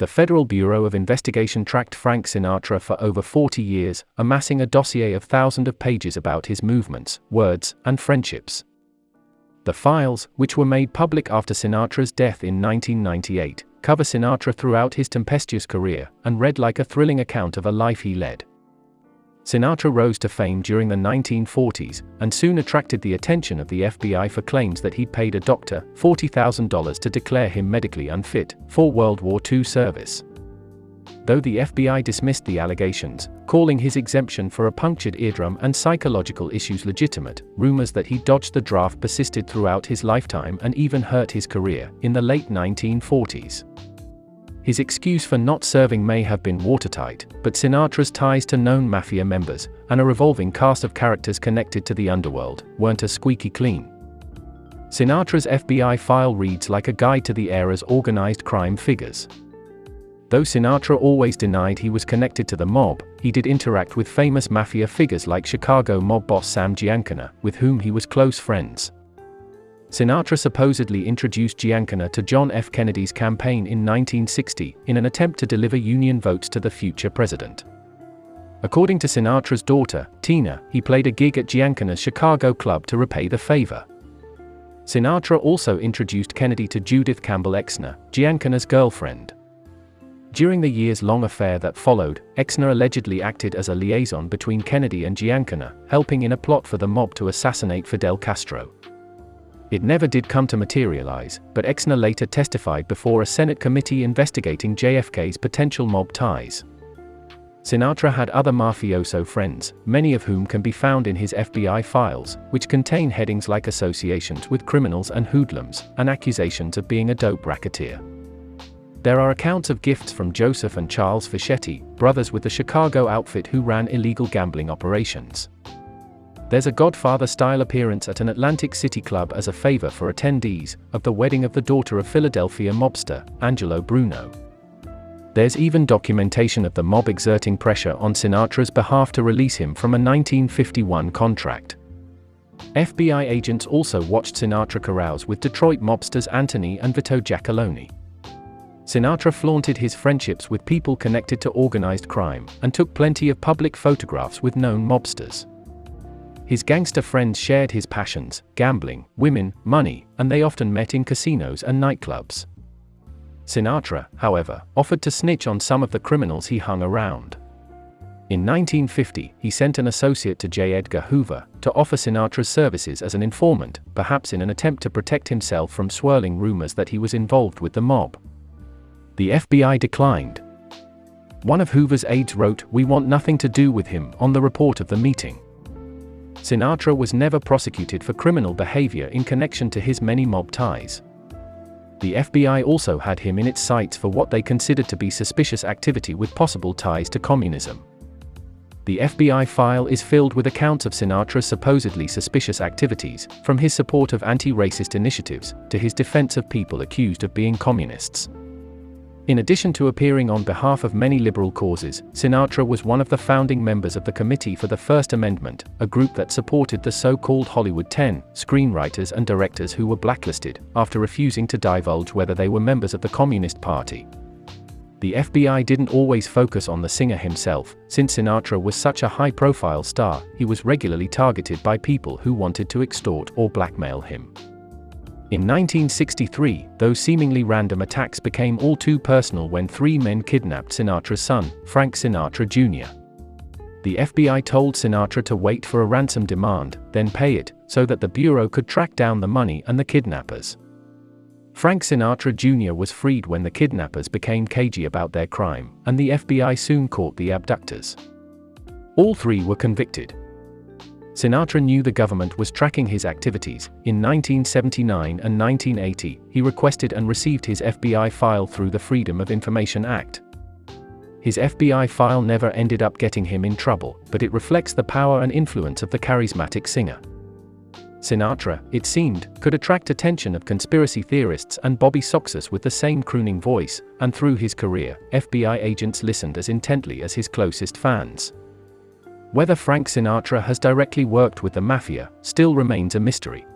The Federal Bureau of Investigation tracked Frank Sinatra for over 40 years, amassing a dossier of thousands of pages about his movements, words, and friendships. The files, which were made public after Sinatra's death in 1998, cover Sinatra throughout his tempestuous career, and read like a thrilling account of a life he led. Sinatra rose to fame during the 1940s, and soon attracted the attention of the FBI for claims that he'd paid a doctor $40,000 to declare him medically unfit for World War II service. Though the FBI dismissed the allegations, calling his exemption for a punctured eardrum and psychological issues legitimate, rumors that he dodged the draft persisted throughout his lifetime and even hurt his career in the late 1940s. His excuse for not serving may have been watertight, but Sinatra's ties to known Mafia members, and a revolving cast of characters connected to the underworld, weren't as squeaky clean. Sinatra's FBI file reads like a guide to the era's organized crime figures. Though Sinatra always denied he was connected to the mob, he did interact with famous Mafia figures like Chicago mob boss Sam Giancana, with whom he was close friends. Sinatra supposedly introduced Giancana to John F. Kennedy's campaign in 1960 in an attempt to deliver Union votes to the future president. According to Sinatra's daughter, Tina, he played a gig at Giancana's Chicago club to repay the favor. Sinatra also introduced Kennedy to Judith Campbell Exner, Giancana's girlfriend. During the years-long affair that followed, Exner allegedly acted as a liaison between Kennedy and Giancana, helping in a plot for the mob to assassinate Fidel Castro. It never did come to materialize, but Exner later testified before a Senate committee investigating JFK's potential mob ties. Sinatra had other mafioso friends, many of whom can be found in his FBI files, which contain headings like associations with criminals and hoodlums, and accusations of being a dope racketeer. There are accounts of gifts from Joseph and Charles Fischetti, brothers with the Chicago outfit who ran illegal gambling operations. There's a Godfather-style appearance at an Atlantic City club as a favor for attendees of the wedding of the daughter of Philadelphia mobster, Angelo Bruno. There's even documentation of the mob exerting pressure on Sinatra's behalf to release him from a 1951 contract. FBI agents also watched Sinatra carouse with Detroit mobsters Anthony and Vito Giacalone. Sinatra flaunted his friendships with people connected to organized crime, and took plenty of public photographs with known mobsters. His gangster friends shared his passions, gambling, women, money, and they often met in casinos and nightclubs. Sinatra, however, offered to snitch on some of the criminals he hung around. In 1950, he sent an associate to J. Edgar Hoover to offer Sinatra's services as an informant, perhaps in an attempt to protect himself from swirling rumors that he was involved with the mob. The FBI declined. One of Hoover's aides wrote, "We want nothing to do with him," on the report of the meeting. Sinatra was never prosecuted for criminal behavior in connection to his many mob ties. The FBI also had him in its sights for what they considered to be suspicious activity with possible ties to communism. The FBI file is filled with accounts of Sinatra's supposedly suspicious activities, from his support of anti-racist initiatives to his defense of people accused of being communists. In addition to appearing on behalf of many liberal causes, Sinatra was one of the founding members of the Committee for the First Amendment, a group that supported the so-called Hollywood 10 screenwriters and directors who were blacklisted, after refusing to divulge whether they were members of the Communist Party. The FBI didn't always focus on the singer himself. Since Sinatra was such a high-profile star, he was regularly targeted by people who wanted to extort or blackmail him. In 1963, those seemingly random attacks became all too personal when three men kidnapped Sinatra's son, Frank Sinatra Jr. The FBI told Sinatra to wait for a ransom demand, then pay it, so that the Bureau could track down the money and the kidnappers. Frank Sinatra Jr. was freed when the kidnappers became cagey about their crime, and the FBI soon caught the abductors. All three were convicted. Sinatra knew the government was tracking his activities. In 1979 and 1980, he requested and received his FBI file through the Freedom of Information Act. His FBI file never ended up getting him in trouble, but it reflects the power and influence of the charismatic singer. Sinatra, it seemed, could attract attention of conspiracy theorists and bobby-soxers with the same crooning voice, and through his career, FBI agents listened as intently as his closest fans. Whether Frank Sinatra has directly worked with the Mafia still remains a mystery.